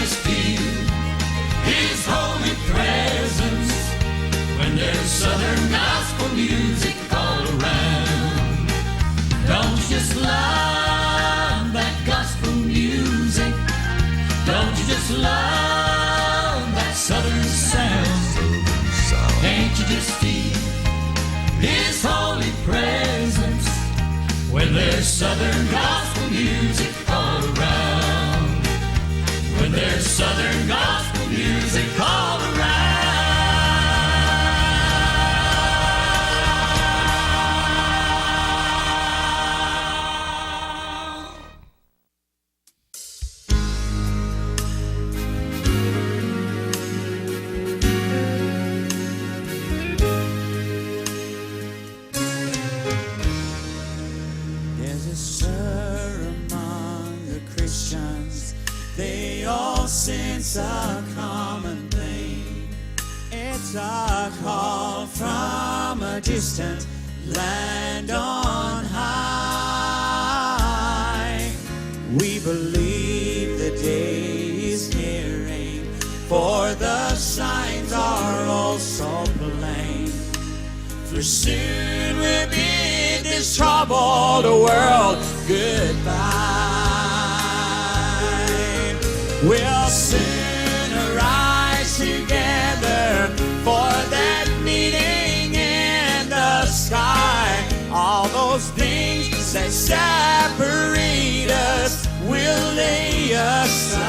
just feel His holy presence when there's Southern gospel music all around? Don't you just love that gospel music? Don't you just love that Southern sound? Can't you just feel His holy presence when there's Southern gospel music all around? When there's Southern gospel music all around. There's a stir among the Christians. They all sense a common thing. It's a call from a distant land on high. We believe the day is nearing, for the signs are also plain. For soon we'll bid this troubled world goodbye. We'll soon arise together for that meeting in the sky. All those things that separate us will lay aside.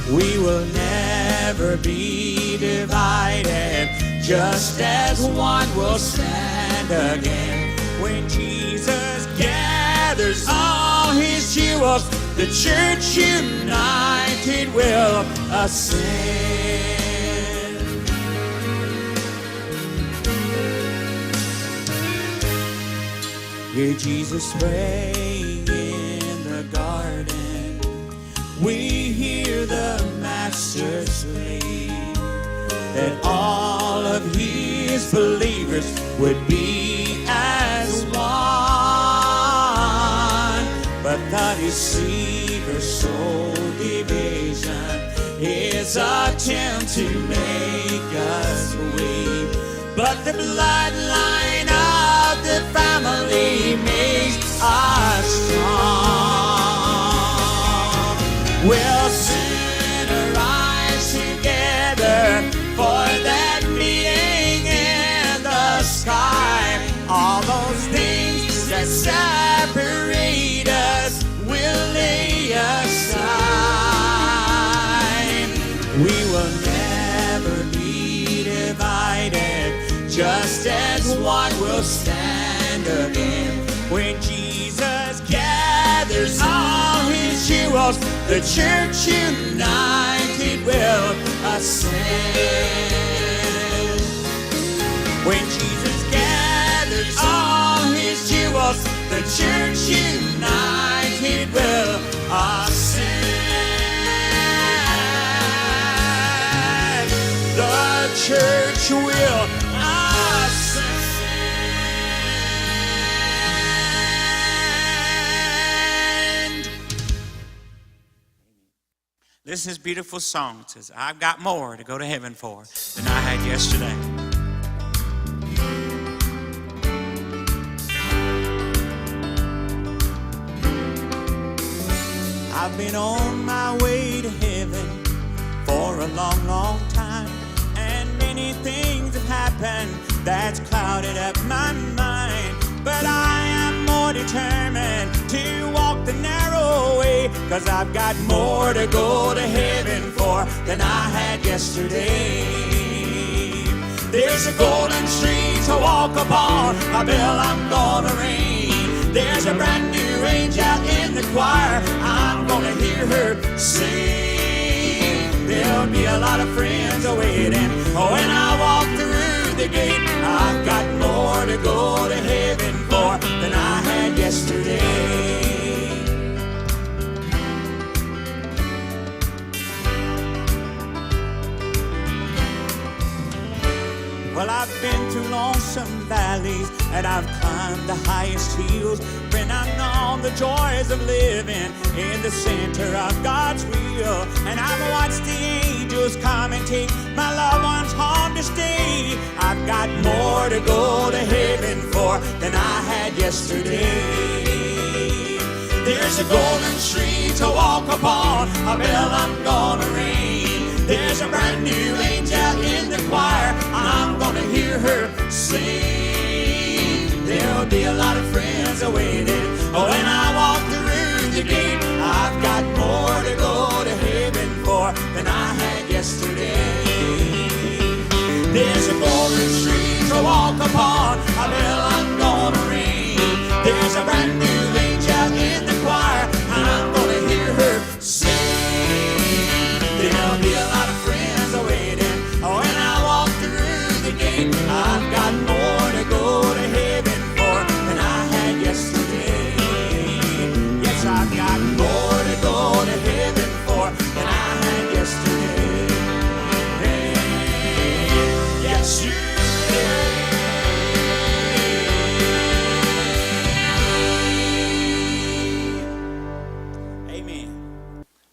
We will never be divided, just as one will stand again. When Jesus gathers all His jewels, the church united will ascend. Hear Jesus praying in the garden. We hear the Master sleep, that all of His believers would be as one. But the deceiver soul division, his attempt to make us weep. But the bloodline of the family makes us strong. We'll soon arise together for that meeting in the sky. All those things that separate us will lay aside. We will never be divided, just as one will stand again. When Jesus gathers all His jewels, the church united will ascend. When Jesus gathers all His jewels, the church united will ascend. The church will ascend. Listen to this beautiful song. It says, I've got more to go to heaven for than I had yesterday. I've been on my way to heaven for a long, long time, and many things have happened that's clouded up my mind. But I am more determined to walk the narrow way, 'cause I've got more to go to heaven for than I had yesterday. There's a golden street to walk upon, a bell I'm gonna ring. There's a brand new angel in the choir, I'm gonna hear her sing. There'll be a lot of friends waiting when I walk through the gate. I've got more to go to heaven for than I had yesterday. Well, I've been through lonesome valleys, and I've climbed the highest hills, been and I've known the joys of living in the center of God's will. And I've watched the angels come and take my loved ones home to stay. I've got more to go to heaven for than I had yesterday. There's a golden tree to walk upon, a bell I'm gonna ring. There's a brand new angel in the choir, I'm gonna hear her sing. There'll be a lot of friends awaiting when I walk through the gate. I've got more to go to heaven for than I had yesterday. There's a golden tree to walk upon, a bell I'm gonna ring. There's a brand new angel in the choir, I'm gonna hear her sing. There'll be a lot of friends awaiting when I walk through the gate. I've got more to go to heaven for than I had yesterday. Yes, I've got more to go to heaven for than I had yesterday. Yes, you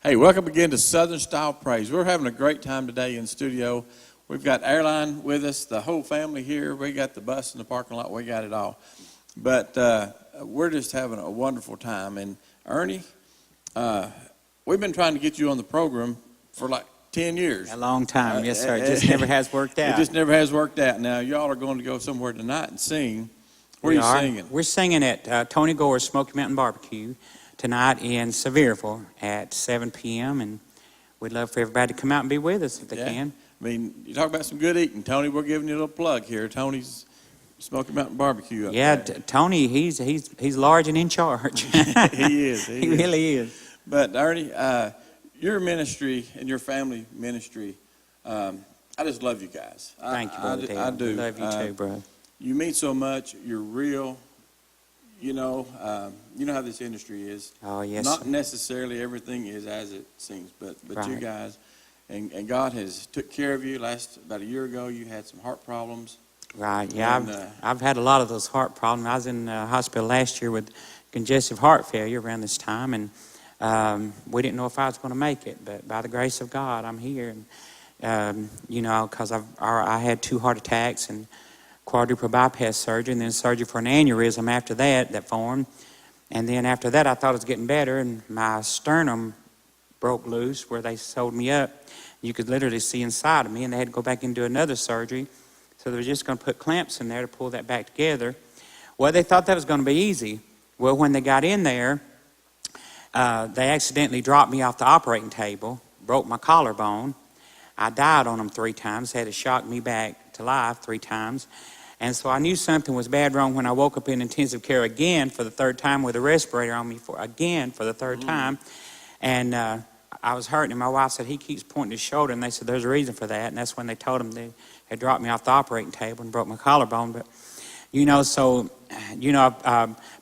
Hey, welcome again to Southern Style Praise. We're having a great time today in studio. We've got Heirline with us, the whole family here. We got the bus in the parking lot. We got it all. But we're just having a wonderful time. And Ernie, we've been trying to get you on the program for like 10 years. A long time, yes, sir. It just never has worked out. It just never has worked out. Now, y'all are going to go somewhere tonight and sing. Where are you singing? We're singing at Tony Gore's Smoky Mountain Barbecue tonight in Sevierville at 7 p.m. And we'd love for everybody to come out and be with us if they can. I mean, you talk about some good eating. Tony, we're giving you a little plug here. Tony's Smoky Mountain Barbecue up there. Tony, he's large and in charge. He is. He really is. But Ernie, your ministry and your family ministry, I just love you guys. Thank you, Brother Dale. I do. We love you too, bro. You mean so much. You're real. You know how this industry is. Oh, yes. Not necessarily everything is as it seems, but Right. you guys, and God has took care of you. About a year ago, you had some heart problems. Right, yeah. And, I've had a lot of those heart problems. I was in the hospital last year with congestive heart failure around this time, and we didn't know if I was going to make it. But by the grace of God, I'm here. And because I had 2 heart attacks and quadruple bypass surgery, and then surgery for an aneurysm after that formed. And then after that, I thought it was getting better, and my sternum broke loose where they sewed me up. You could literally see inside of me, and they had to go back and do another surgery. So they were just going to put clamps in there to pull that back together. Well, they thought that was going to be easy. Well, when they got in there, they accidentally dropped me off the operating table, broke my collarbone. I died on them 3 times, had to shock me back to life 3 times. And so I knew something was bad wrong when I woke up in intensive care again for the 3rd time with a respirator on me for the 3rd time. And I was hurting, and my wife said, he keeps pointing his shoulder, and they said, there's a reason for that. And that's when they told him they had dropped me off the operating table and broke my collarbone. But, a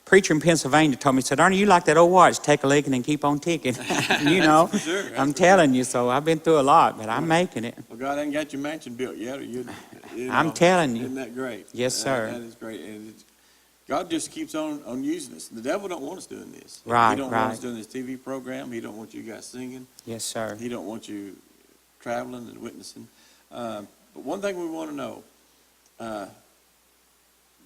preacher in Pennsylvania told me, he said, Arnie, you like that old watch, take a licking and keep on ticking. Sure, I'm telling you, so I've been through a lot, but I'm making it. Well, God hasn't got your mansion built yet, or I'm telling you. Isn't that great? Yes, sir. That is great. And God just keeps on using us. The devil don't want us doing this. Right, He don't want right. us doing this TV program. He don't want you guys singing. Yes, sir. He don't want you traveling and witnessing. But one thing we want to know,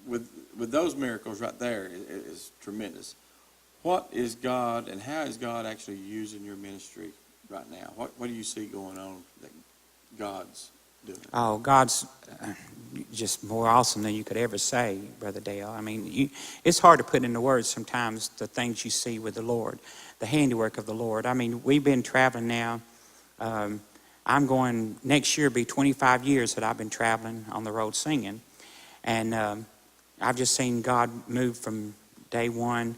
with those miracles right there is tremendous. What is God, and how is God actually using your ministry right now? What do you see going on that God's doing? Oh, God's just more awesome than you could ever say, Brother Dale. I mean, it's hard to put into words sometimes the things you see with the Lord, the handiwork of the Lord. I mean, we've been traveling now. I'm going, next year be 25 years that I've been traveling on the road singing. And I've just seen God move from day one.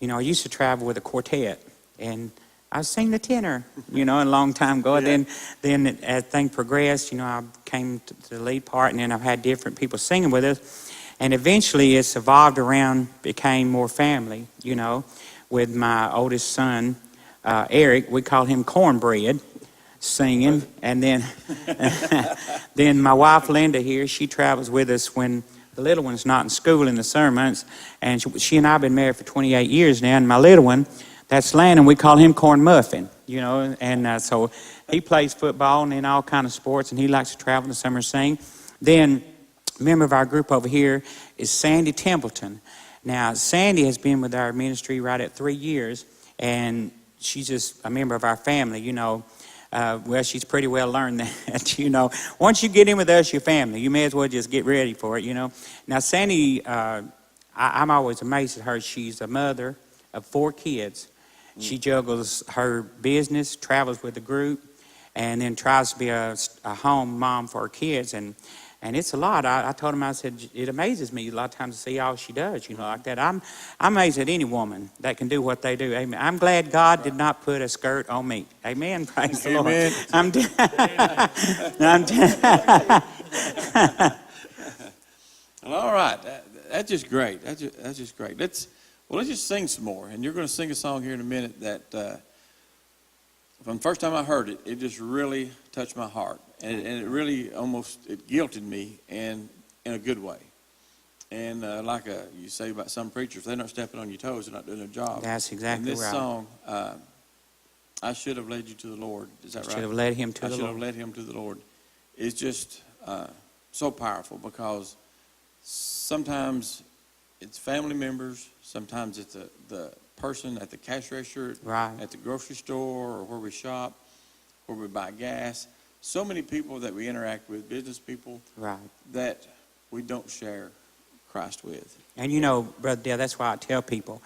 I used to travel with a quartet, and I sang the tenor, a long time ago. Yeah. Then as things progressed, I came to the lead part, and then I've had different people singing with us. And eventually it's evolved around, became more family, with my oldest son, Eric. We call him Cornbread, singing. And then then my wife Linda here, she travels with us when The little one's not in school in the summer months, and she and I have been married for 28 years now, and my little one, that's Landon, we call him Corn Muffin, you know, and so he plays football and in all kind of sports, and he likes to travel in the summer and sing. Then a member of our group over here is Sandy Templeton. Now, Sandy has been with our ministry right at 3 years, and she's just a member of our family, you know. Well, she's pretty well learned that, you know. Once you get in with us, your family, you may as well just get ready for it, you know. Now, Sandy, I'm always amazed at her. She's a mother of 4 kids. She juggles her business, travels with the group, and then tries to be a home mom for her kids. And it's a lot. I told him, I said, it amazes me a lot of times to see all she does, you know, like that. I'm amazed at any woman that can do what they do. Amen. I'm glad God did not put a skirt on me. Amen. Praise the Lord. All right. That's just great. That's just great. Let's just sing some more. And you're going to sing a song here in a minute that from the first time I heard it, it just really touched my heart. And it really it guilted me in a good way. And like you say about some preachers, if they're not stepping on your toes, they're not doing their job. That's exactly right. And this song, I should have led you to the Lord. Is that right? Should have led him to the Lord. I should have led him to the Lord. It's just so powerful because sometimes it's family members, sometimes it's the person at the cash register, right, at the grocery store, or where we shop, where we buy gas. So many people that we interact with, business people, right, that we don't share Christ with. And you know, Brother Dale, that's why I tell people,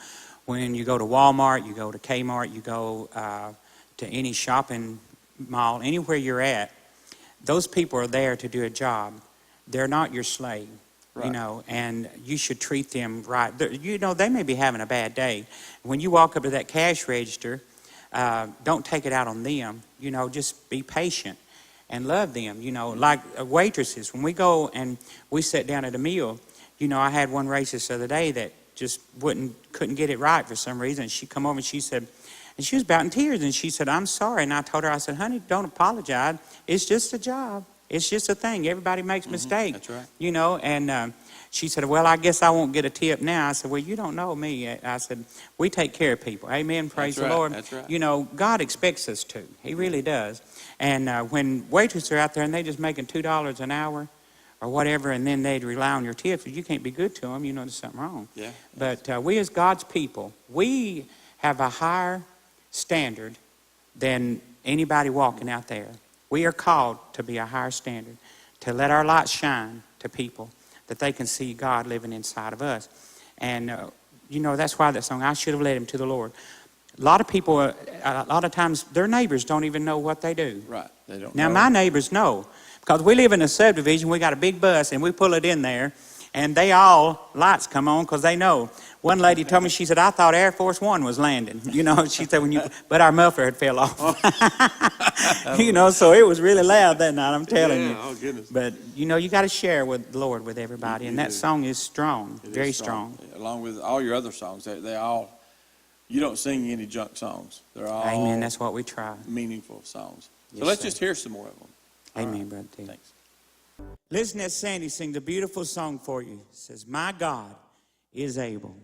when you go to Walmart, you go to Kmart, you go to any shopping mall, anywhere you're at, those people are there to do a job. They're not your slave. Right. You know, and you should treat them right. You know, they may be having a bad day. When you walk up to that cash register, don't take it out on them. You know, just be patient and love them. You know, like waitresses. When we go and we sit down at a meal, you know, I had one waitress the other day that just couldn't get it right for some reason. She come over and she said, and she was about in tears, and she said, "I'm sorry." And I told her, I said, "Honey, don't apologize. It's just a job. It's just a thing. Everybody makes mistakes." That's right. You know, and she said, "Well, I guess I won't get a tip now." I said, "Well, you don't know me." I said, "We take care of people." Amen. Praise the Lord. That's right. You know, God expects us to. He really does. And when waitresses are out there and they just making $2 an hour or whatever, and then they'd rely on your tips, you can't be good to them. You know there's something wrong. Yeah. But we as God's people, we have a higher standard than anybody walking out there. We are called to be a higher standard, to let our light shine to people, that they can see God living inside of us. And, you know, that's why that song, "I should have led him to the Lord." A lot of people, a lot of times, their neighbors don't even know what they do. Right. They don't Now, know. my neighbors know, because we live in a subdivision. We got a big bus, and we pull it in there, and lights come on because they know. One lady told me, she said, "I thought Air Force One was landing." You know, she said, but our muffler had fell off. You know, so it was really loud that night, I'm telling you. Oh, goodness. But, you know, you got to share with the Lord with everybody, and that song is strong, very strong. Along with all your other songs, they all, you don't sing any junk songs. They're all Amen, that's what we try. meaningful songs. So Yes, let's sir. just hear some more of them. Amen, Brother T. Thanks. Listen as Sandy sings a beautiful song for you. It says, "My God is able."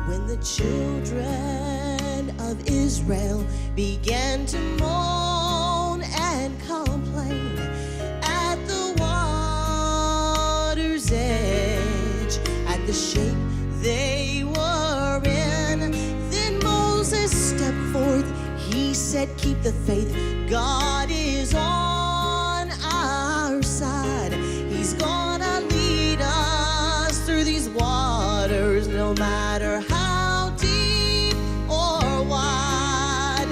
When the children of Israel began to moan and complain at the water's edge, at the shape they were in, then Moses stepped forth. He said, "Keep the faith. God is on our side. He's gonna lead us through these waters, no matter how deep or wide."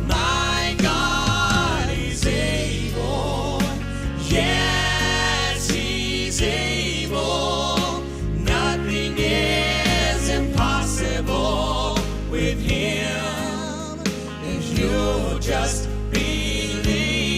My God is able, yes, He's able. Nothing is impossible with Him. If you'll just believe.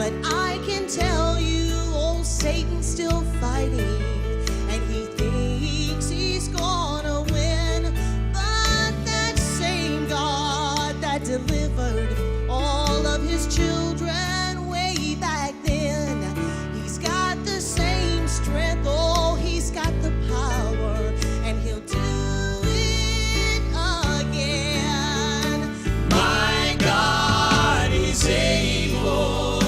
But I can tell you, old Satan's still fighting, and he thinks he's gonna win. But that same God that delivered all of his children way back then, he's got the same strength, oh, he's got the power, and he'll do it again. My God is able.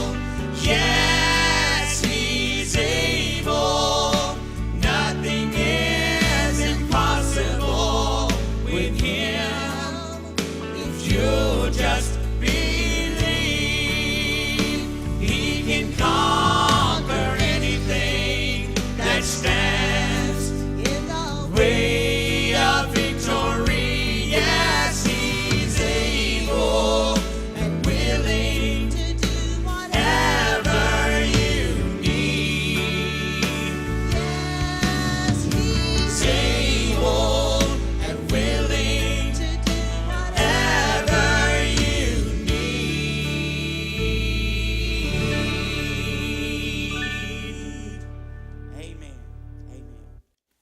Yes, he's able. Nothing is impossible with him. If you just believe, he can conquer anything that stands In the way of victory. Yes, he's able and willing to do whatever. whatever you need. Yes, he's He's able and willing to do whatever. whatever you need. Amen. Amen.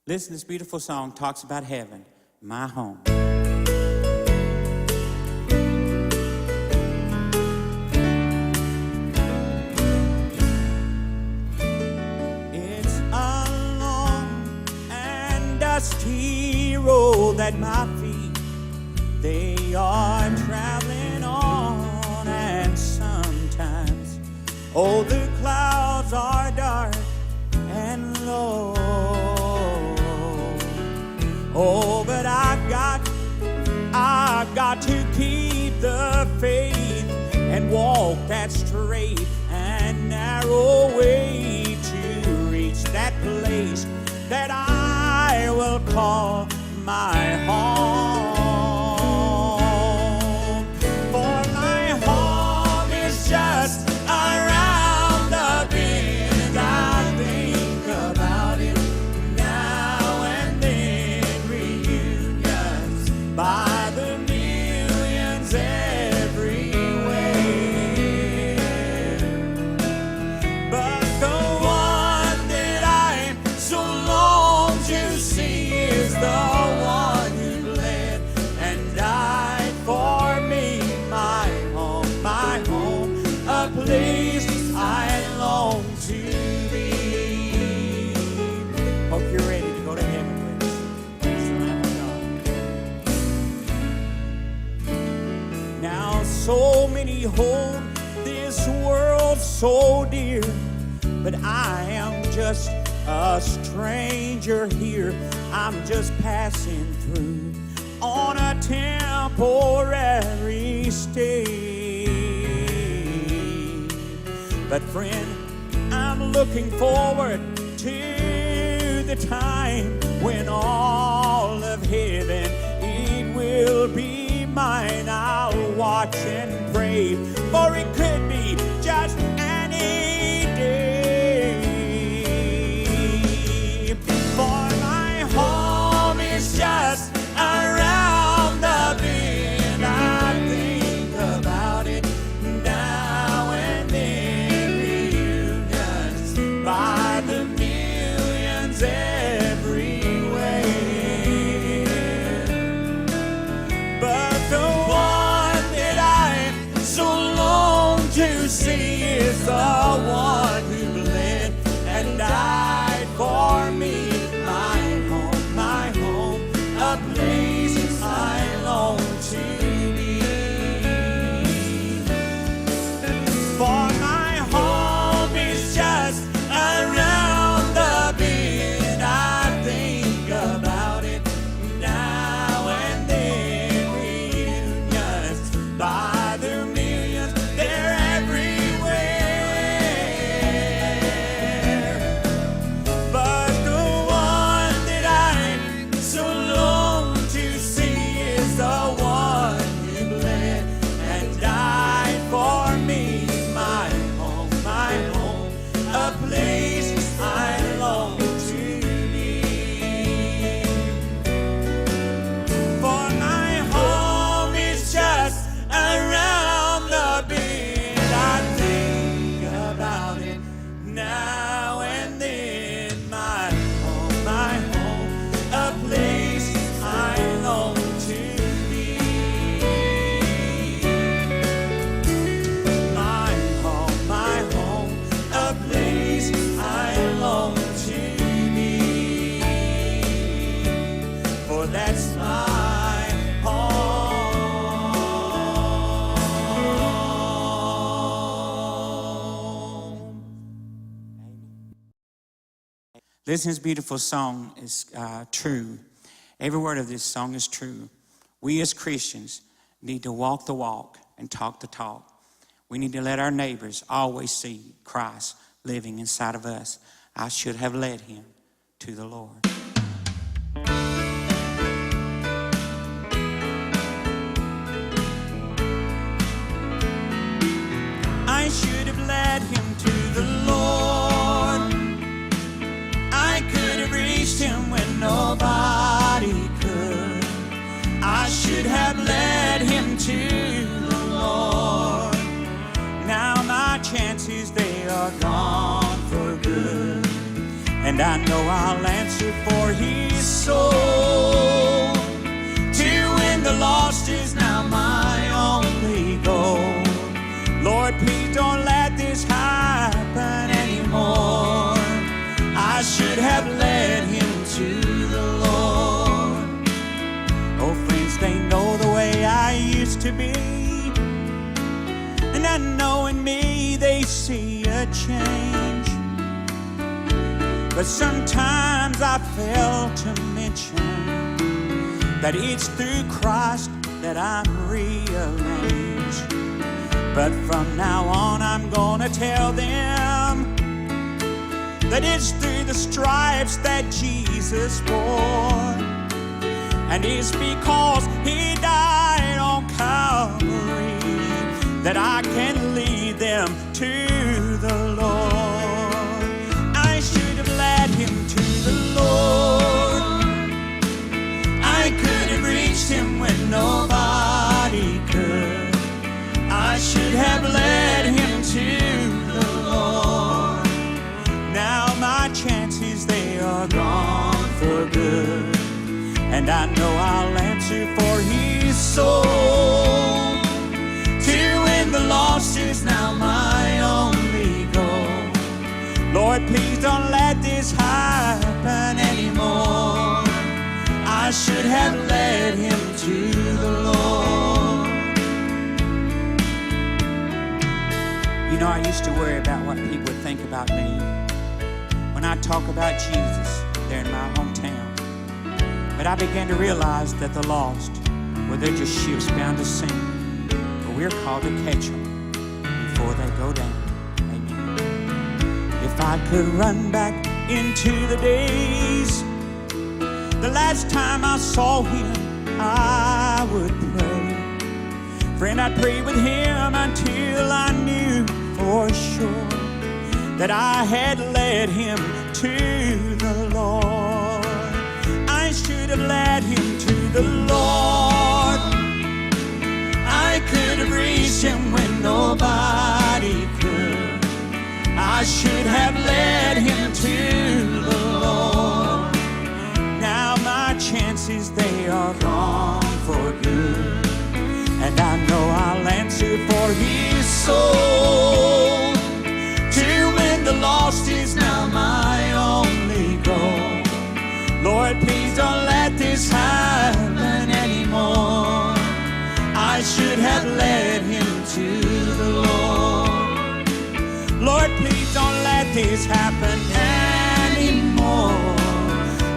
Listen, this beautiful song talks about heaven, my home. It's a long and dusty road that my feet, they are traveling on. And sometimes, oh, the clouds are dark and low. Oh, but I've got to keep the faith and walk that straight and narrow way to reach that place that I will call my home. For my home is just around the bend. I think about it now and then. Reunions by the millions everywhere. But the one that I so long to see is the one who bled and died for me. My home, a place I long to be. Hope you're ready to go to heaven with us. Praise the Lamb of God. Now so many hold this world so dear, but I am just a stranger here. I'm just passing through on a temporary stay. But friend, I'm looking forward to the time when all of heaven, it will be mine. I'll watch and pray, for it could be just any day. For my home is just around the bend. I think about it now and then. Reunions by the millions everywhere. But the one that I so long to see is the one who bled and died for me. My home, a place I long to be. For my home is just around the bend. I think about it now and then. Reunions by the millions, they're everywhere. Listen, this beautiful song is true. Every word of this song is true. We as Christians need to walk the walk and talk the talk. We need to let our neighbors always see Christ living inside of us. I should have led him to the Lord. I should have led him to the Lord. I could have reached him when nobody could. I should have led him to the Lord. Now my chances, they are gone for good. And I know I'll answer for his soul. To win the lost is now my only goal. Lord, please don't let this happen anymore. I should have led him to the Lord. Oh, friends, they know the way I used to be. And I know in me they see a change. But sometimes I fail to mention that it's through Christ that I'm rearranged. But from now on I'm gonna tell them that it's through the stripes that Jesus bore. And it's because he died on Calvary that I can lead them to the Lord. I should have led him to the Lord. I could have reached him when nobody could. I should have led him to the Lord. Now my chances, they are gone for good. And I know I'll answer for his soul. To win the lost is now my only goal. Lord, please don't let this happen anymore. I should have led him to the Lord. You know, I used to worry about what people would think about me when I talk about Jesus there in my hometown. But I began to realize that the lost, well, they're just ships bound to sink. But we're called to catch them before they go down. Amen. If I could run back into the days, the last time I saw him, I would pray. Friend, I'd pray with him until I knew for sure that I had led him to the Lord. I should have led him to the Lord. I could have reached him when nobody could. I should have led him to the Lord. Now my chances, they are gone for good. And I know I'll answer for his soul. To win the lost is now my only goal. Lord, please don't let this happen anymore. I should have led him to the Lord. Lord, please don't let this happen anymore.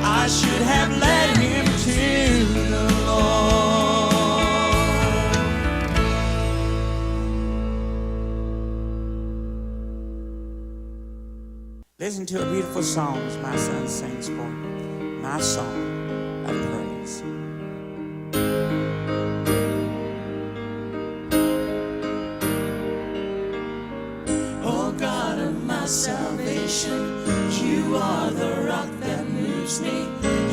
I should have led him to the Lord. Listen to a beautiful song as my son sings for me. My song of praise. Oh God of my salvation, you are the rock that moves me.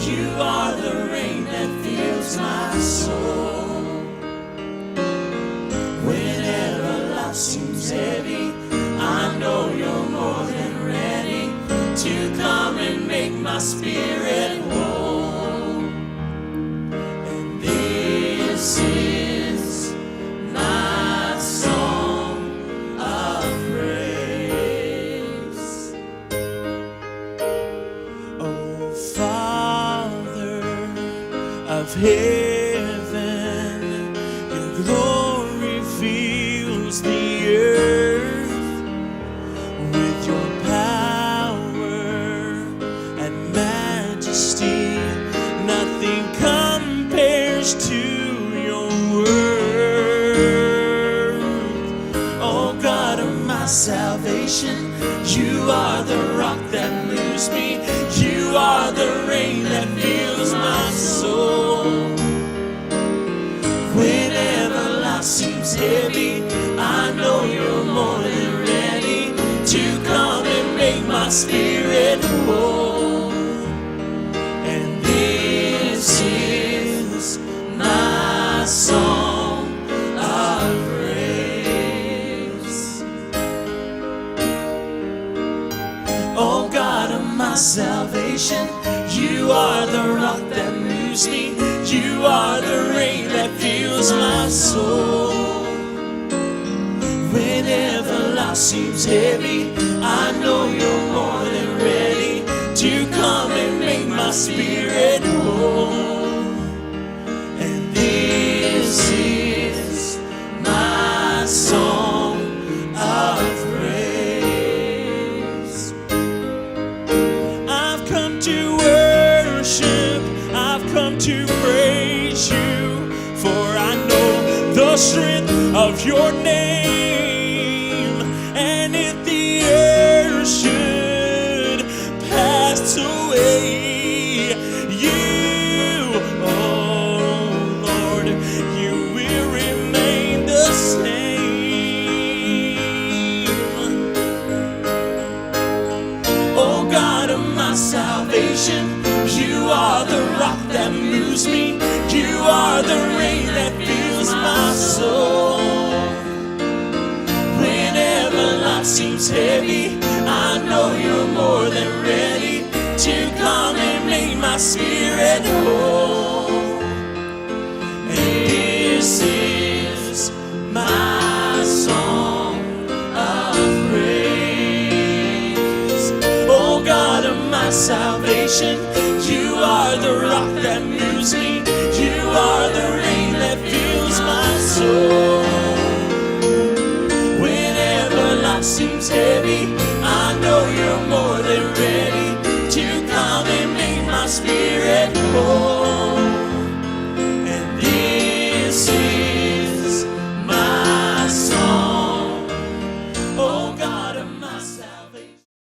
You are the rain that fills my soul. Whenever life seems heavy, I know you're more than ready to come and make my spirit whole. And this is my song of praise. Oh, Father of heaven, your glory fills the earth with your power and You are the rock that moves me. You are the rain that fills my soul. Whenever life seems heavy, I know you're more than ready to come and make my spirit whole. And this is my song of praise. Oh God of my salvation, you are the rock that moves me. You are the rain that fills my soul. Whenever life seems heavy, I know you're more than ready to come and make my spirit whole. And this is my song of praise. I've come to worship, I've come to praise you, for I know the strength of your name. And if the earth should pass away, you, oh Lord, you will remain the same. Oh God of my salvation, you are the rock that moves me. You are the rain that fills my soul. Whenever life seems heavy, I know you're more than ready to come and make my spirit whole. And this is my song of praise. Oh God of my salvation, you are the rock that moves